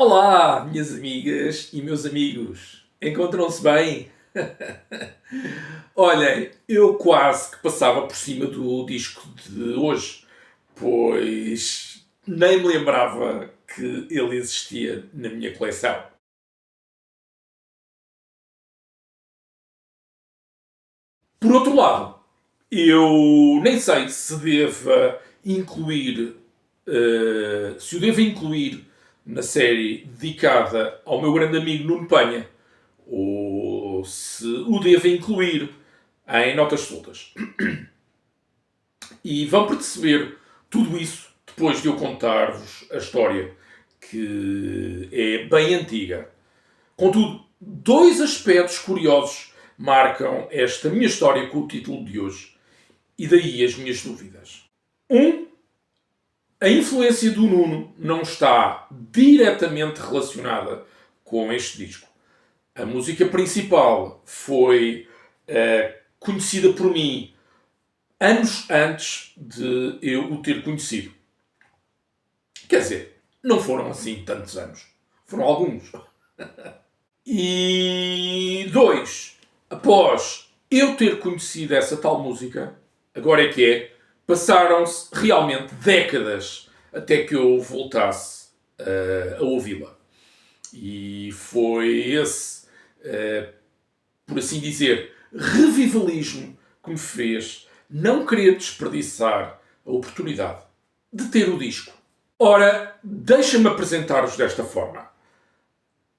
Olá, minhas amigas e meus amigos. Encontram-se bem? Olhem, eu quase que passava por cima do disco de hoje, pois nem me lembrava que ele existia na minha coleção. Por outro lado, eu nem sei se deva incluir, se o devo incluir na série dedicada ao meu grande amigo Nuno Penha, ou se o devo incluir em notas soltas. E vão perceber tudo isso depois de eu contar-vos a história, que é bem antiga. Contudo, dois aspectos curiosos marcam esta minha história com o título de hoje, e daí as minhas dúvidas. A influência do Nuno não está diretamente relacionada com este disco. A música principal foi conhecida por mim anos antes de eu o ter conhecido. Quer dizer, não foram assim tantos anos. Foram alguns. E dois, após eu ter conhecido essa tal música, agora é que é, passaram-se realmente décadas até que eu voltasse a ouvi-la. E foi esse, por assim dizer, revivalismo que me fez não querer desperdiçar a oportunidade de ter o disco. Ora, deixa-me apresentar-vos desta forma.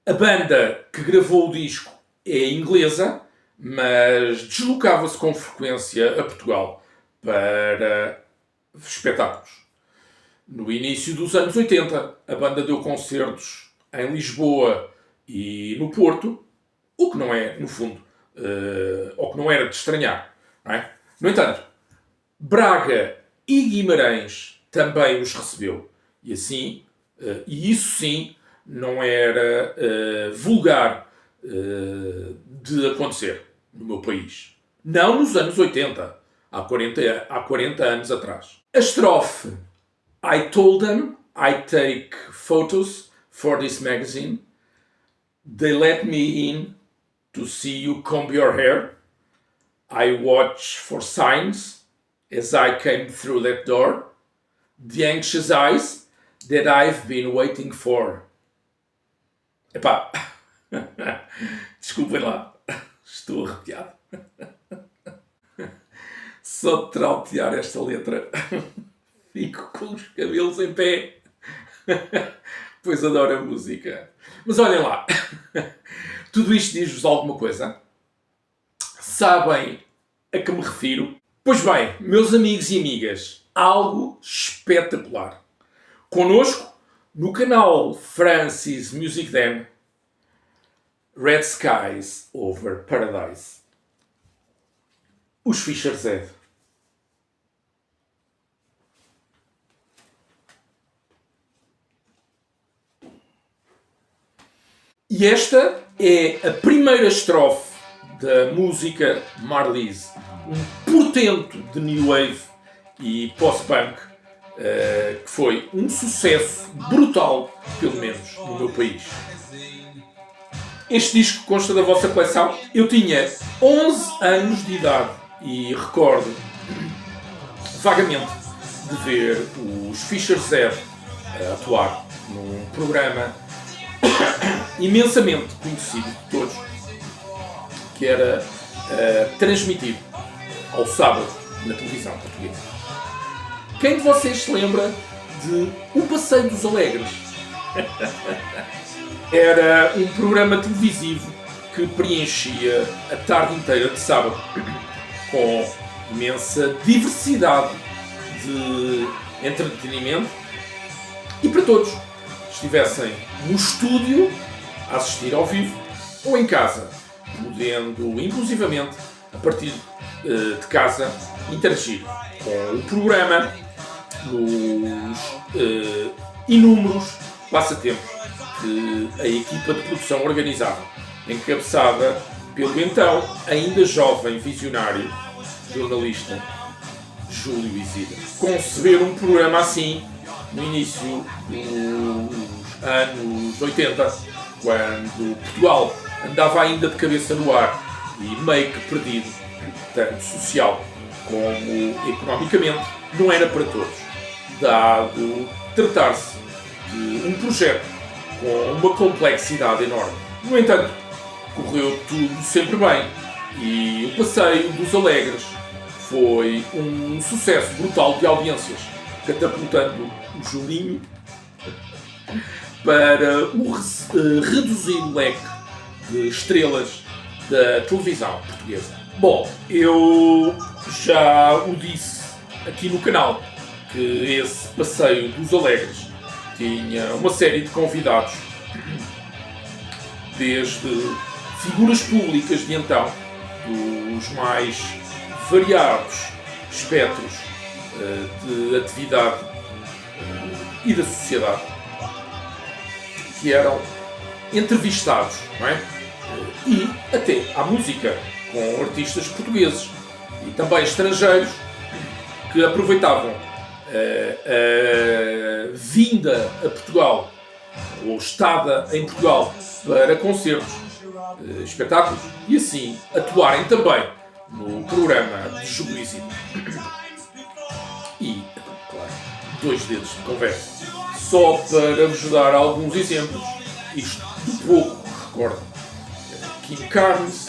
A banda que gravou o disco é inglesa, mas deslocava-se com frequência a Portugal para espetáculos. No início dos anos 80, a banda deu concertos em Lisboa e no Porto, o que não é, no fundo, ou que não era de estranhar. Não é? No entanto, Braga e Guimarães também os recebeu. E assim, e isso sim, não era vulgar de acontecer no meu país. Não nos anos 80, há 40 anos atrás. A estrofe I told them I take photos for this magazine. They let me in to see you comb your hair. I watch for signs as I came through that door. The anxious eyes that I've been waiting for. Epá, desculpem lá, estou arrepiado. Só de trautear esta letra, fico com os cabelos em pé, pois adoro a música. Mas olhem lá, tudo isto diz-vos alguma coisa? Sabem a que me refiro? Pois bem, meus amigos e amigas, algo espetacular. Connosco, no canal Francis Music Dam, Red Skies Over Paradise. Os Fischer's Head. E esta é a primeira estrofe da música Marlies, um portento de New Wave e post-punk que foi um sucesso brutal, pelo menos no meu país. Este disco consta da vossa coleção. Eu tinha 11 anos de idade e recordo vagamente de ver os Fischer's Head atuar num programa imensamente conhecido de todos, que era transmitido ao sábado na televisão portuguesa. Quem de vocês se lembra de O Passeio dos Alegres? Era um programa televisivo que preenchia a tarde inteira de sábado com imensa diversidade de entretenimento e para todos, estivessem no estúdio a assistir ao vivo ou em casa, podendo inclusivamente a partir de casa interagir com o programa nos inúmeros passatempos que a equipa de produção organizava, encabeçada pelo então ainda jovem visionário jornalista Júlio Isidro. Conceber um programa assim no início dos anos 80, quando Portugal andava ainda de cabeça no ar e meio que perdido, tanto social como economicamente, não era para todos, dado tratar-se de um projeto com uma complexidade enorme. No entanto, correu tudo sempre bem e o Passeio dos Alegres foi um sucesso brutal de audiências, catapultando o Julinho para o reduzido leque de estrelas da televisão portuguesa. Bom, eu já o disse aqui no canal que esse Passeio dos Alegres tinha uma série de convidados, desde figuras públicas de então, dos mais variados espectros de atividade e da sociedade, que eram entrevistados, não é? E até à música, com artistas portugueses e também estrangeiros que aproveitavam a vinda a Portugal ou estada em Portugal para concertos, espetáculos e assim atuarem também no programa de Jogo Lícito. E, claro, 2 dedos de conversa. Só para vos dar alguns exemplos, isto do pouco que recordo: Kim Carnes,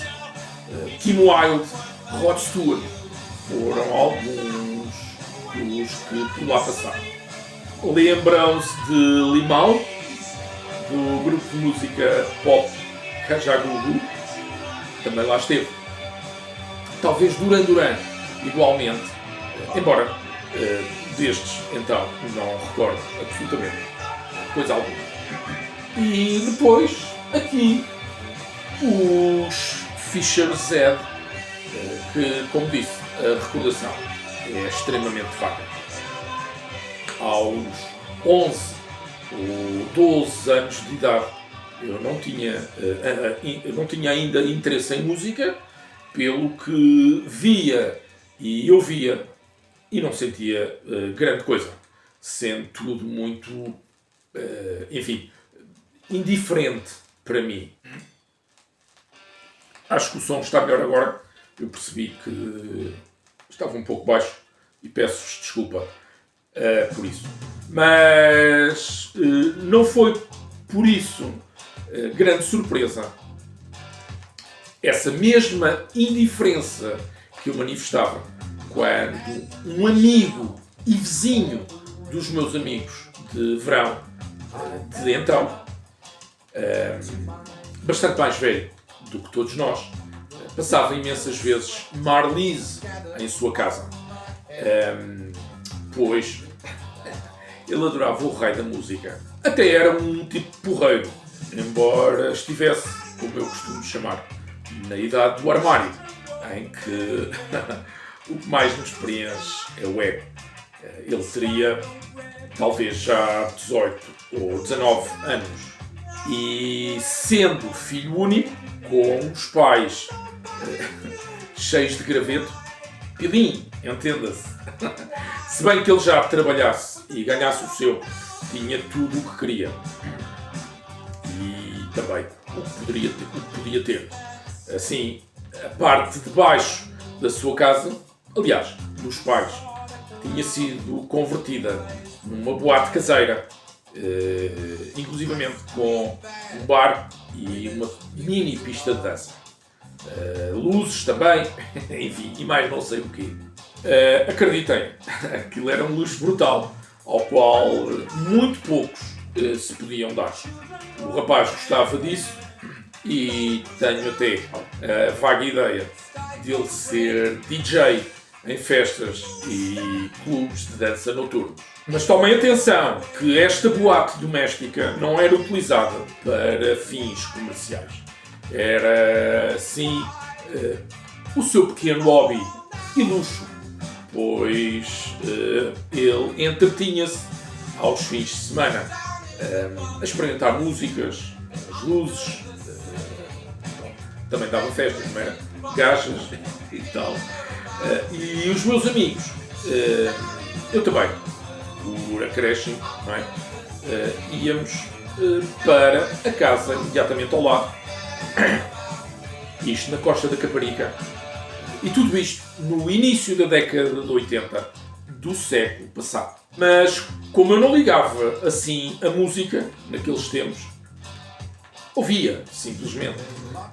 Kim Wilde, Rod Stewart foram alguns dos que por lá passaram. Lembram-se de Limão, do grupo de música pop Kajagoogoo, também lá esteve. Talvez Duran Duran, igualmente, embora destes então não recordo absolutamente coisa alguma. E depois aqui os Fischer Z, que, como disse, a recordação é extremamente vaga. Aos 11 ou 12 anos de idade eu não tinha ainda interesse em música, pelo que via e ouvia e não sentia grande coisa, sendo tudo muito, enfim, indiferente para mim. Acho que o som está melhor agora. Eu percebi que estava um pouco baixo e peço-vos desculpa por isso. Mas não foi por isso grande surpresa essa mesma indiferença que eu manifestava quando um amigo e vizinho dos meus amigos de verão, de então, bastante mais velho do que todos nós, passava imensas vezes Marlise em sua casa, pois ele adorava o rei da música. Até era um tipo porreiro, embora estivesse, como eu costumo chamar, na idade do armário, em que o que mais nos preenche é o ego. Ele teria talvez já 18 ou 19 anos e, sendo filho único, com os pais cheios de graveto, pilim, entenda-se. Se bem que ele já trabalhasse e ganhasse o seu, tinha tudo o que queria. E também o que podia ter. Assim, a parte de baixo da sua casa, aliás, dos pais, tinha sido convertida numa boate caseira, inclusivamente com um bar e uma mini pista de dança. Luzes também, enfim, e mais não sei o quê. Acreditem, aquilo era um luxo brutal, ao qual muito poucos se podiam dar. O rapaz gostava disso e tenho até a vaga ideia de ele ser DJ em festas e clubes de dança noturnos. Mas tomem atenção que esta boate doméstica não era utilizada para fins comerciais. Era, sim, o seu pequeno hobby e luxo, pois ele entretinha-se aos fins de semana a experimentar músicas, as luzes, também dava festas, não era? Gajas e tal. E os meus amigos, eu também, por acréscimo, não é? Íamos para a casa imediatamente ao lado, isto na Costa da Caparica. E tudo isto no início da década de 80 do século passado. Mas como eu não ligava assim a música naqueles tempos, ouvia simplesmente.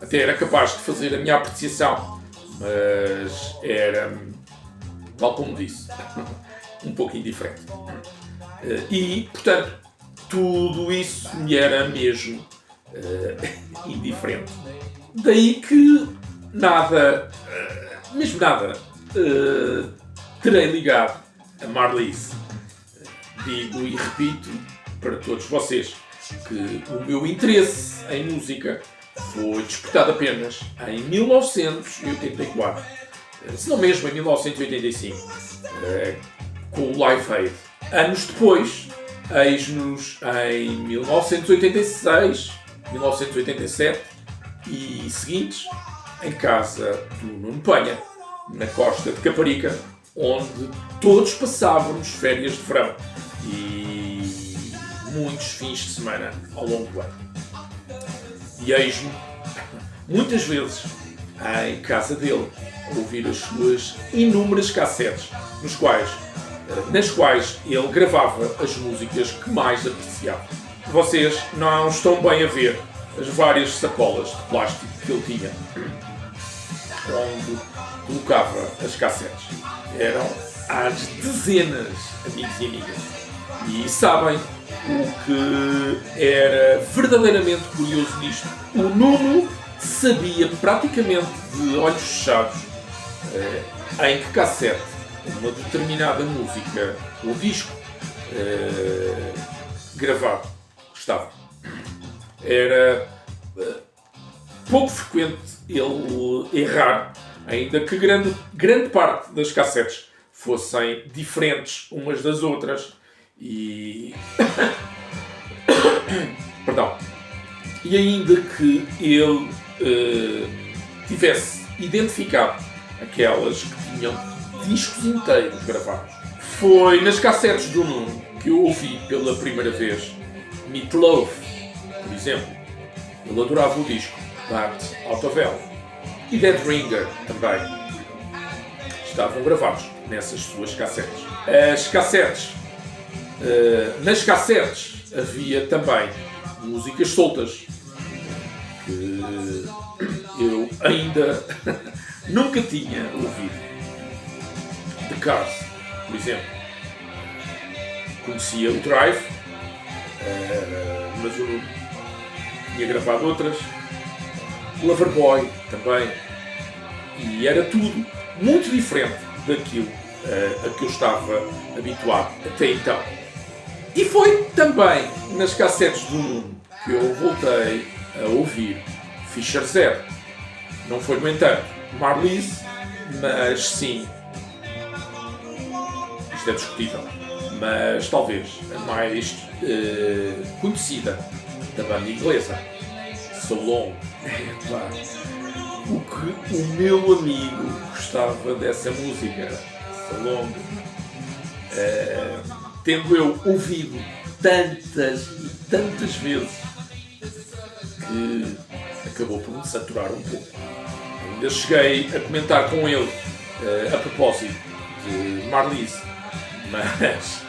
Até era capaz de fazer a minha apreciação, mas era, tal como disse, um pouco indiferente. E, portanto, tudo isso me era mesmo indiferente. Daí que nada, mesmo nada, terei ligado a Marlise. Digo e repito para todos vocês que o meu interesse em música foi despertado apenas em 1984, se não mesmo em 1985, com o Live Aid. Anos depois, eis-nos em 1986, 1987 e seguintes, em casa do Nuno Penha, na Costa de Caparica, onde todos passávamos férias de verão e muitos fins de semana ao longo do ano. E eis-me, muitas vezes, em casa dele, a ouvir as suas inúmeras cassetes, nas quais ele gravava as músicas que mais apreciava. Vocês não estão bem a ver as várias sacolas de plástico que ele tinha, onde colocava as cassetes. Eram às dezenas, amigos e amigas. E sabem o que era verdadeiramente curioso nisto? O Nuno sabia praticamente de olhos fechados em que cassete uma determinada música ou disco gravado estava. Era pouco frequente ele errar, ainda que grande parte das cassetes fossem diferentes umas das outras e perdão, e ainda que ele tivesse identificado aquelas que tinham discos inteiros gravados. Foi nas cassetes do Nuno que eu ouvi pela primeira vez Meat Loaf, por exemplo. Ele adorava o disco Bat Out of Hell. E Dead Ringer também estavam gravados nessas suas cassetes. Nas cassetes havia também músicas soltas que eu ainda nunca tinha ouvido. The Cars, por exemplo. Conhecia o Drive, mas eu tinha gravado outras. Loverboy também. E era tudo muito diferente daquilo a que eu estava habituado até então. E foi também nas cassetes do Nuno que eu voltei a ouvir Fischer Zero. Não foi, no entanto, Marlise, mas sim, isto é discutível, mas talvez a mais conhecida da banda inglesa, So Long. O que o meu amigo gostava dessa música, So Long, tendo eu ouvido tantas e tantas vezes que acabou por me saturar um pouco. Ainda cheguei a comentar com ele a propósito de Marlise, mas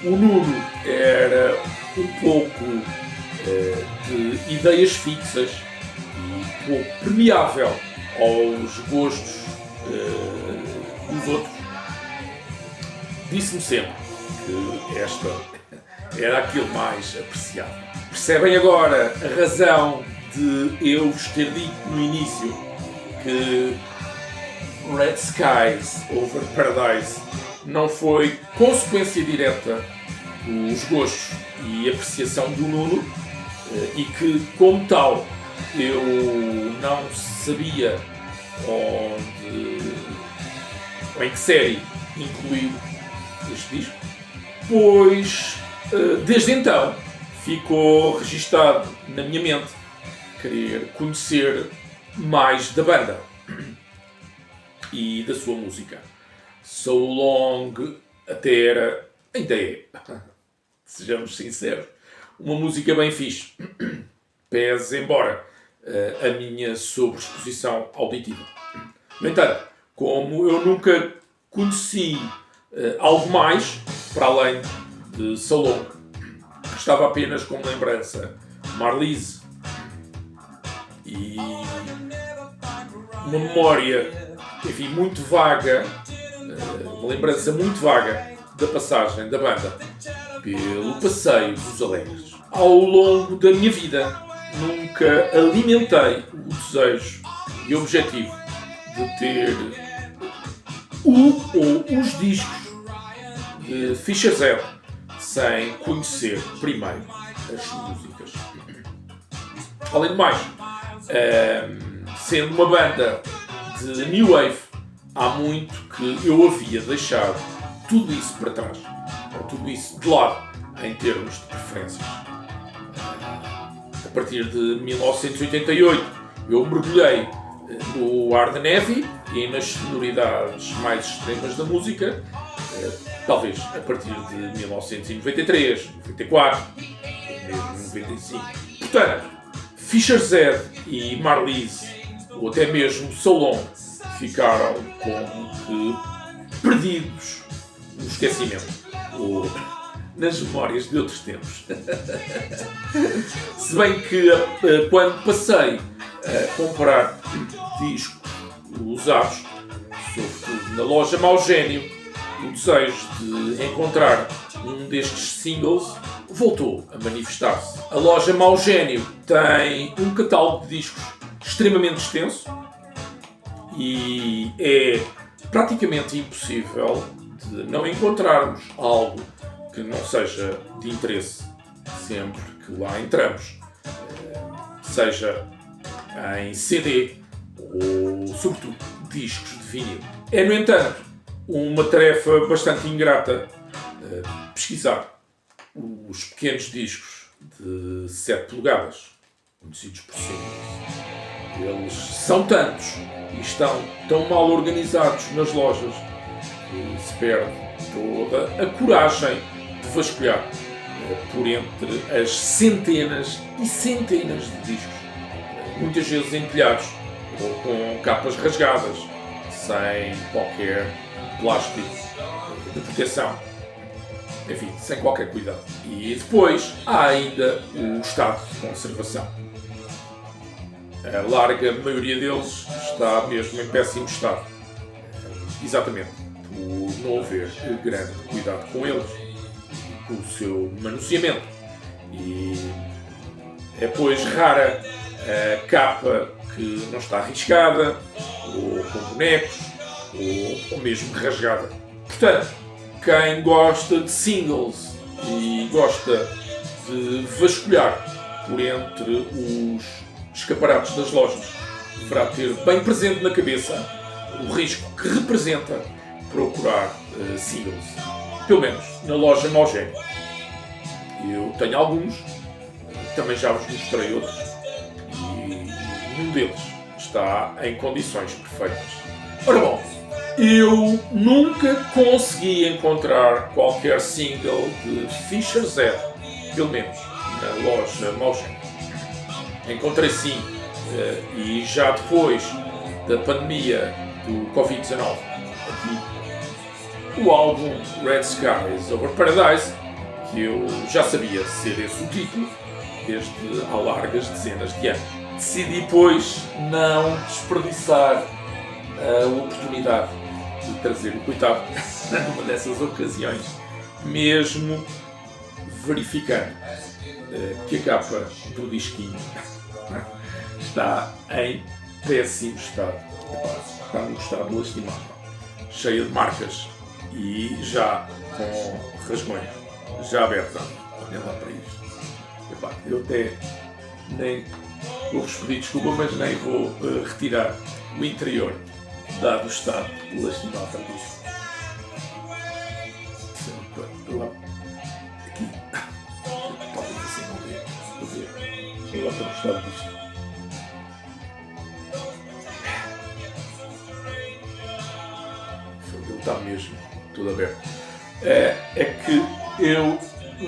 como o Nuno era um pouco de ideias fixas e pouco permeável aos gostos dos outros, disse-me sempre que esta era aquilo mais apreciado. Percebem agora a razão de eu vos ter dito no início que Red Skies Over Paradise não foi consequência direta dos gostos e apreciação do Nuno, e que, como tal, eu não sabia onde ou em que série incluir este disco, pois desde então ficou registado na minha mente querer conhecer mais da banda e da sua música. So Long até era, ainda é, sejamos sinceros, uma música bem fixe. Pese embora a minha sobreexposição auditiva. No entanto, como eu nunca conheci algo mais, para além de Salom, estava apenas como lembrança Marlise e uma memória, enfim, muito vaga, uma lembrança muito vaga da passagem da banda pelo Passeio dos Alegres. Ao longo da minha vida, nunca alimentei o desejo e o objetivo de ter o ou os discos de Fischer Z sem conhecer primeiro as músicas. Além do mais, sendo uma banda de New Wave, há muito que eu havia deixado tudo isso para trás, ou tudo isso de lado, em termos de preferências. A partir de 1988, eu mergulhei no hard and heavy e nas sonoridades mais extremas da música, talvez a partir de 1993, 94, mesmo 95. Portanto, Fischer Z e Marlise, ou até mesmo Salom, ficaram como que perdidos no esquecimento, ou nas memórias de outros tempos. Se bem que quando passei a comprar discos usados, sobretudo na loja Mau Gênio, o desejo de encontrar um destes singles voltou a manifestar-se. A loja Mau Gênio tem um catálogo de discos extremamente extenso e é praticamente impossível de não encontrarmos algo que não seja de interesse sempre que lá entramos, seja em CD ou, sobretudo, discos de vinil. É, no entanto, uma tarefa bastante ingrata pesquisar os pequenos discos de 7 polegadas, conhecidos por singles. Eles são tantos e estão tão mal organizados nas lojas que se perde toda a coragem de vasculhar por entre as centenas e centenas de discos, muitas vezes empilhados ou com capas rasgadas, sem qualquer plástico de proteção, enfim, sem qualquer cuidado. E depois há ainda o estado de conservação. A larga maioria deles está mesmo em péssimo estado, exatamente por não haver grande cuidado com eles, com o seu manuseamento. E é pois rara a capa que não está arriscada, ou com bonecos, ou mesmo rasgada. Portanto, quem gosta de singles e gosta de vasculhar por entre os escaparates das lojas, deverá ter bem presente na cabeça o risco que representa procurar singles, pelo menos na loja Mau Gênio. Eu tenho alguns, também já vos mostrei outros, e nenhum deles está em condições perfeitas. Ora bom, eu nunca consegui encontrar qualquer single de Fischer Z, pelo menos na loja Mau Gênio. Encontrei sim, e já depois da pandemia do Covid-19, aqui, o álbum Red Skies Over Paradise, que eu já sabia ser esse o título, desde há largas dezenas de anos. Decidi, pois, não desperdiçar a oportunidade de trazer o coitado numa dessas ocasiões, mesmo verificando que a capa do disquinho está em péssimo estado. Está num estado lastimável, cheia de marcas e já com rasgões, já aberta. Olhem lá para isto. Eu até nem vou-vos pedir desculpa, mas nem vou retirar o interior, dado o estado lastimável disto. Aqui. Talvez assim não ver. Vou ver. Agora para o estado disto. Ele está mesmo tudo aberto. É que eu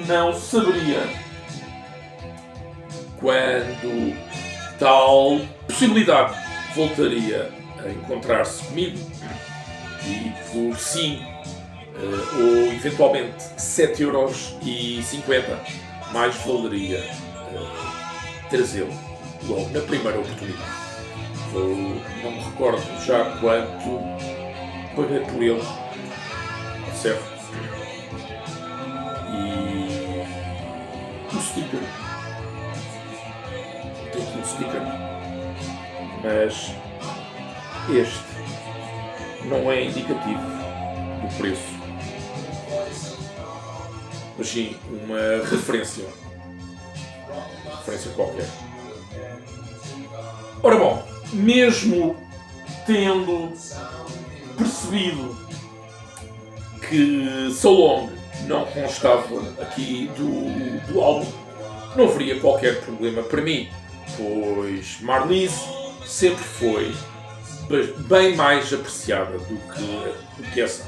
não saberia quando tal possibilidade voltaria a encontrar-se comigo e por 5 ou eventualmente 7,50 € mais valeria trazê-lo logo na primeira oportunidade. Eu não me recordo já quanto paguei por ele, certo? E o sticker, tem aqui um sticker, mas este não é indicativo do preço, mas sim uma referência qualquer. Ora bom, mesmo tendo percebido que So Long não constava aqui do álbum, não haveria qualquer problema para mim, pois Marlise sempre foi bem mais apreciada do que essa.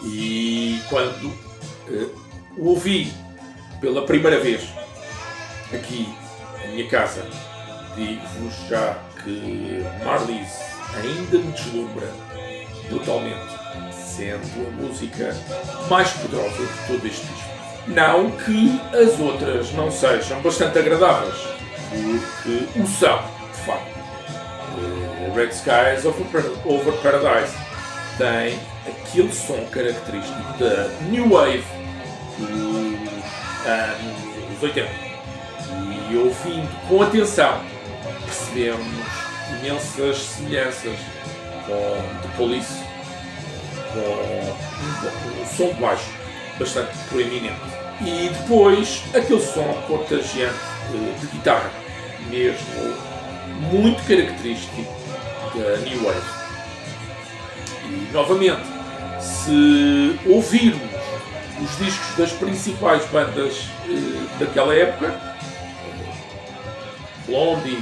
E quando o ouvi pela primeira vez aqui na minha casa, digo-vos já que Marlise ainda me deslumbra totalmente, sendo a música mais poderosa de todo este disco. Não que as outras não sejam bastante agradáveis, porque o são, de facto. Red Skies Over Paradise tem aquele som característico da New Wave dos anos 80. E ouvindo com atenção, percebemos imensas semelhanças com The Police, com um som de baixo bastante proeminente. E depois aquele som contagiante de guitarra, mesmo muito característico da New Wave. E novamente, se ouvirmos os discos das principais bandas daquela época, Blondie,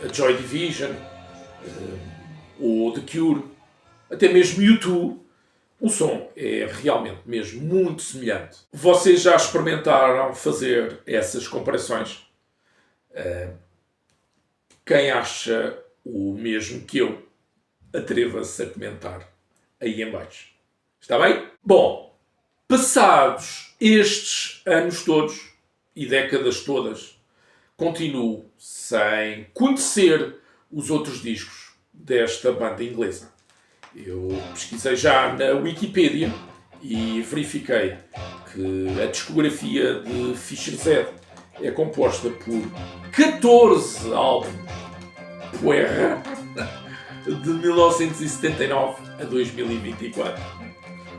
a Joy Division, ou The Cure, até mesmo U2, o som é realmente mesmo muito semelhante. Vocês já experimentaram fazer essas comparações? Quem acha o mesmo que eu, atreva-se a comentar aí em baixo. Está bem? Bom, passados estes anos todos e décadas todas, continuo sem conhecer os outros discos desta banda inglesa. Eu pesquisei já na Wikipedia e verifiquei que a discografia de Fischer Z é composta por 14 álbuns, puerra, de 1979 a 2024.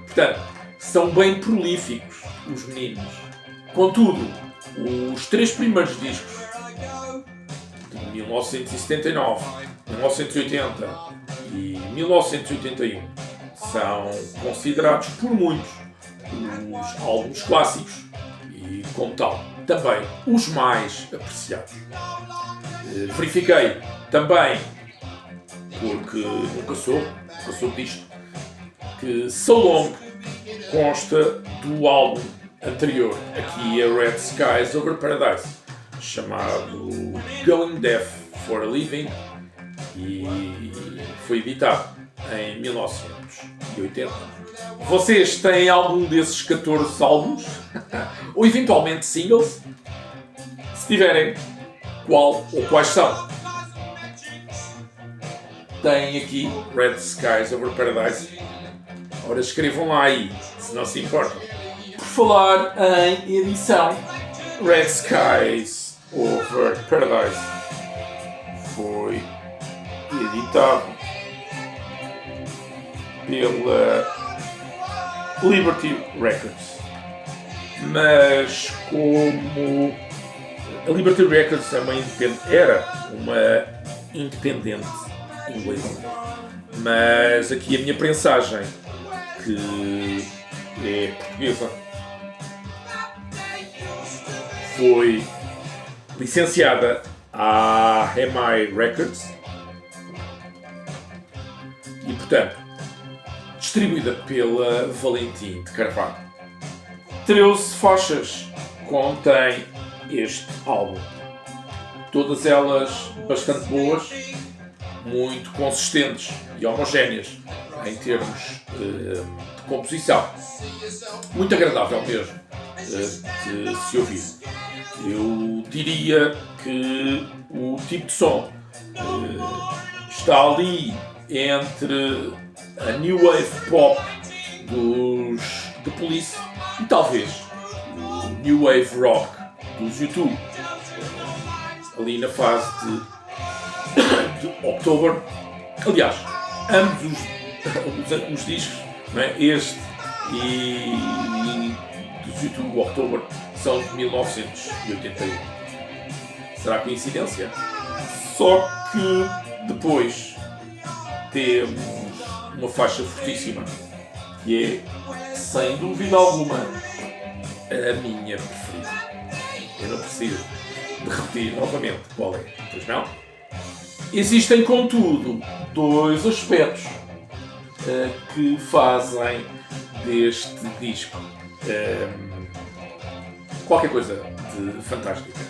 Portanto, são bem prolíficos os meninos. Contudo, os 3 primeiros discos, de 1979, 1980 e 1981, são considerados por muitos os álbuns clássicos e, como tal, também os mais apreciados. Verifiquei também, porque nunca soube disto, que So Long consta do álbum anterior, aqui a Red Skies Over Paradise, chamado Going Deaf for a Living, e foi editado em 1980. Vocês têm algum desses 14 álbuns? Ou eventualmente singles? Se tiverem, qual ou quais são? Têm aqui Red Skies Over Paradise. Ora, escrevam lá aí, se não se importam. Por falar em edição, Red Skies Over Paradise foi editado pela Liberty Records. Mas como a Liberty Records era uma independente inglesa, mas aqui a minha prensagem, que é portuguesa, foi licenciada à EMI Records e, portanto, distribuída pela Valentim de Carvalho. 13 faixas, contém este álbum. Todas elas bastante boas, muito consistentes e homogéneas em termos de composição. Muito agradável mesmo de se ouvir. Eu diria que o tipo de som está ali entre a new wave pop dos The Police e talvez o new wave rock dos U2, ali na fase de October. Aliás, ambos os discos, não é? Este e dos U2, o October, são de 1981. Será coincidência? Só que depois temos uma faixa fortíssima, que é, sem dúvida alguma, a minha preferida. Eu não preciso de repetir novamente qual é, pois não? Existem, contudo, dois aspectos que fazem deste disco qualquer coisa de fantástica.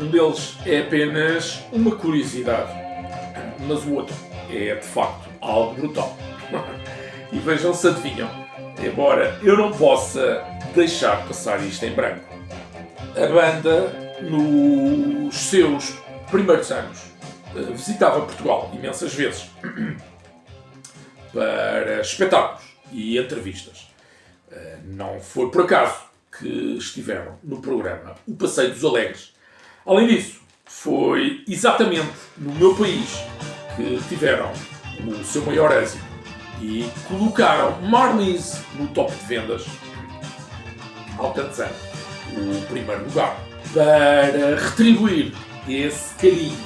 Um deles é apenas uma curiosidade, mas o outro é, de facto, algo brutal. E vejam se adivinham, embora eu não possa deixar passar isto em branco. A banda, nos seus primeiros anos, visitava Portugal imensas vezes para espetáculos e entrevistas. Não foi por acaso que estiveram no programa O Passeio dos Alegres. Além disso, foi exatamente no meu país que tiveram o seu maior êxito e colocaram Marlins no top de vendas, alcançando o primeiro lugar. Para retribuir esse carinho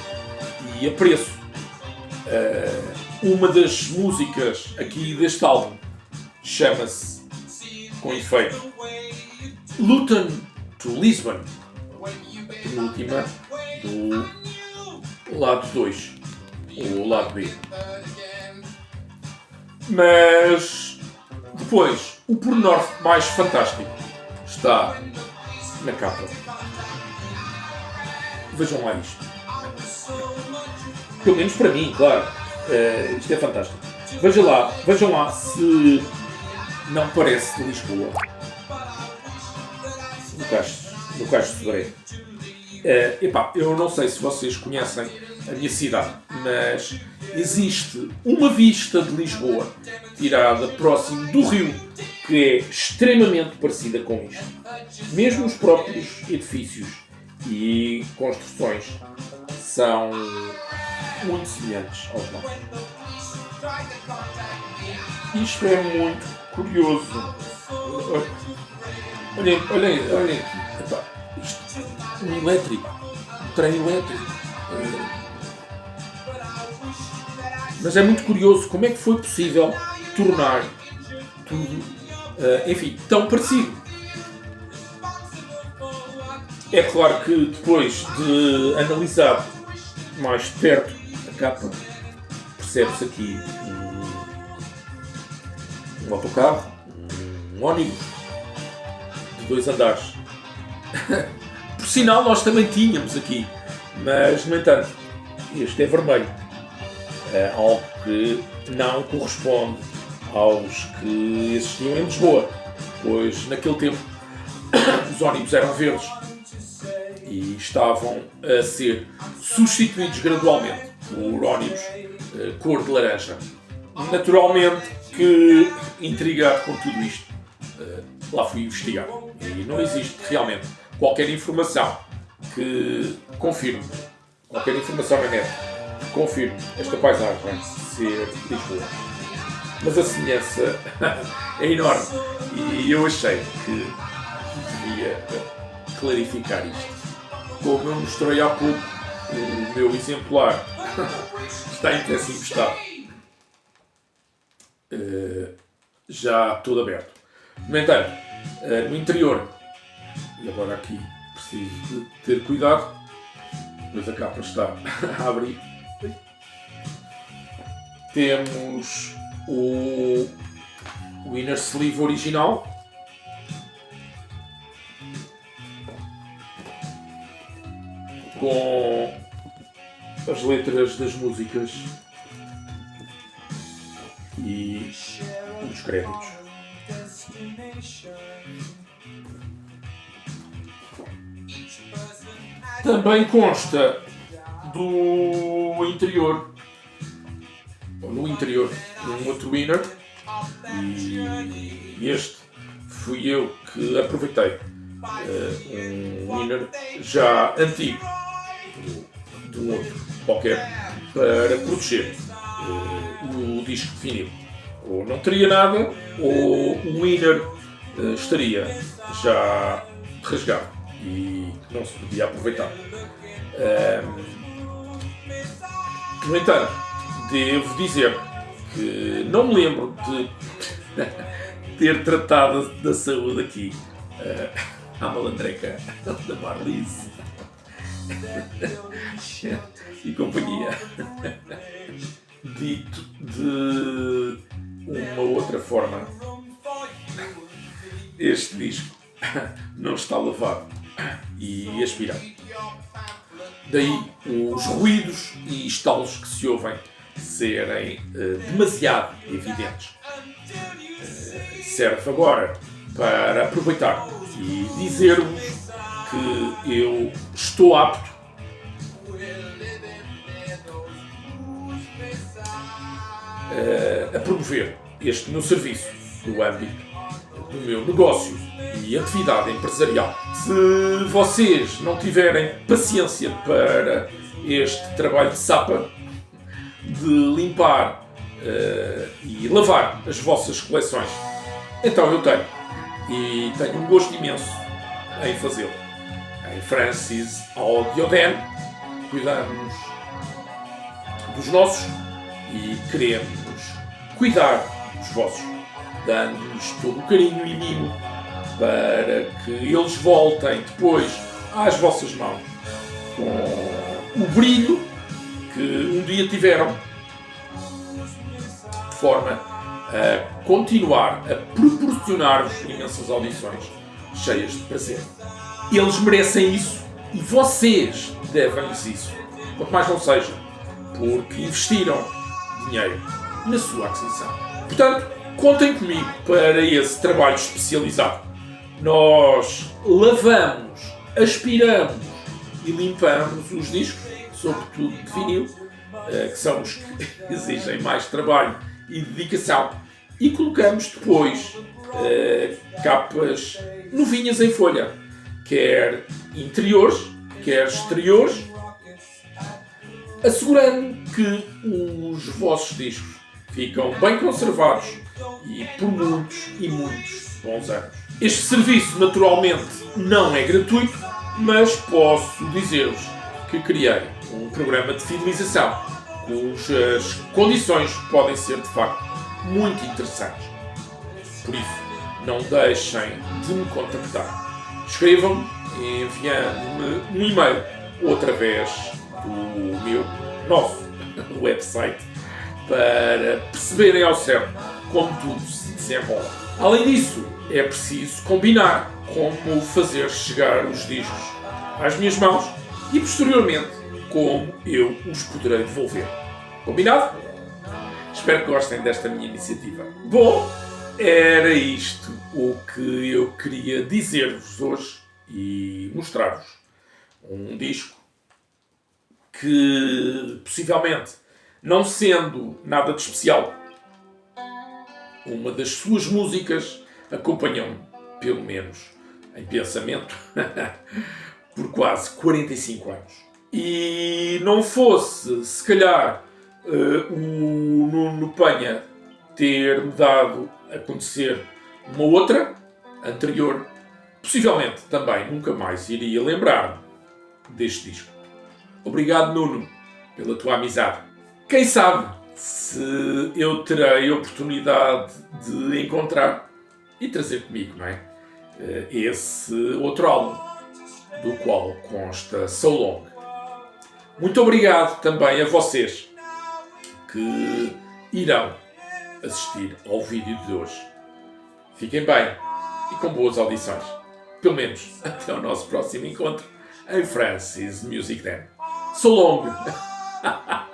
e apreço, uma das músicas aqui deste álbum chama-se, com efeito, Luton to Lisbon, a penúltima do lado 2, ou lado B. Mas depois, o pormenor mais fantástico está na capa. Vejam lá isto. Pelo menos para mim, claro. Isto é fantástico. Vejam lá se não parece de Lisboa. No Caixo de Sodré. Eu não sei se vocês conhecem a minha cidade, mas existe uma vista de Lisboa tirada próximo do rio que é extremamente parecida com isto. Mesmo os próprios edifícios e construções são muito semelhantes aos nossos. Isto é muito curioso. Olhem aqui. Epá, isto, um elétrico. Um trem elétrico. Mas é muito curioso como é que foi possível tornar tudo, enfim, tão parecido. É claro que depois de analisar mais de perto a capa, percebe-se aqui um autocarro, um ônibus de 2 andares. Por sinal, nós também tínhamos aqui, mas no entanto, este é vermelho. Algo que não corresponde aos que existiam em Lisboa, pois naquele tempo os ônibus eram verdes e estavam a ser substituídos gradualmente por ônibus cor de laranja. Naturalmente que, intrigado com tudo isto, lá fui investigar e não existe realmente qualquer informação que confirme, qualquer informação na net que confirme esta paisagem ser Lisboa. Mas a semelhança é enorme e eu achei que devia clarificar isto. Como eu mostrei há pouco, o meu exemplar está em péssimo estado. Já todo aberto. No entanto, no interior, e agora aqui preciso de ter cuidado, pois a capa está a abrir, temos o inner sleeve original, com as letras das músicas e os créditos. Também consta do interior, ou no interior, um outro winner, e este fui eu que aproveitei, um winner já antigo de um outro qualquer para proteger o disco de vinil. Ou não teria nada, ou o winner estaria já rasgado e não se podia aproveitar. No entanto, devo dizer que não me lembro de ter tratado da saúde aqui à malandreca da Marlise e companhia. Dito de uma outra forma, este disco não está lavado e aspirado. Daí os ruídos e estalos que se ouvem serem demasiado evidentes. Serve agora para aproveitar e dizer-vos que eu estou apto a promover este meu serviço no âmbito do meu negócio e atividade empresarial. Se vocês não tiverem paciência para este trabalho de sapa, de limpar e lavar as vossas coleções, então eu tenho. E tenho um gosto imenso em fazê-lo. Em Francis Audioden, cuidamos dos nossos e queremos cuidar dos vossos, dando-lhes todo o carinho e mimo para que eles voltem depois às vossas mãos com o brilho que um dia tiveram, de forma a continuar a proporcionar-vos imensas audições cheias de prazer. Eles merecem isso e vocês devem-lhes isso, quanto mais não seja, porque investiram dinheiro na sua aquisição. Portanto, contem comigo para esse trabalho especializado. Nós lavamos, aspiramos e limpamos os discos, sobretudo de vinil, que são os que exigem mais trabalho e dedicação, e colocamos depois capas novinhas em folha, quer interiores, quer exteriores, assegurando que os vossos discos ficam bem conservados e por muitos e muitos bons anos. Este serviço naturalmente não é gratuito, mas posso dizer-vos que criei um programa de fidelização cujas condições podem ser de facto muito interessantes. Por isso, não deixem de me contactar. Escrevam-me enviando-me um e-mail ou através do nosso website para perceberem ao certo como tudo se desenrola. Além disso, é preciso combinar como fazer chegar os discos às minhas mãos e posteriormente como eu os poderei devolver. Combinado? Espero que gostem desta minha iniciativa. Bom, era isto o que eu queria dizer-vos hoje e mostrar-vos um disco que, possivelmente, não sendo nada de especial, uma das suas músicas acompanhou-me, pelo menos em pensamento, por quase 45 anos. E não fosse, se calhar, o Nuno Penha ter-me dado a conhecer uma outra, anterior, possivelmente também nunca mais iria lembrar deste disco. Obrigado, Nuno, pela tua amizade. Quem sabe se eu terei a oportunidade de encontrar e trazer comigo, não é? Esse outro álbum, do qual consta So Long. Muito obrigado também a vocês que irão assistir ao vídeo de hoje. Fiquem bem e com boas audições. Pelo menos até o nosso próximo encontro. em France's Music Then. So long!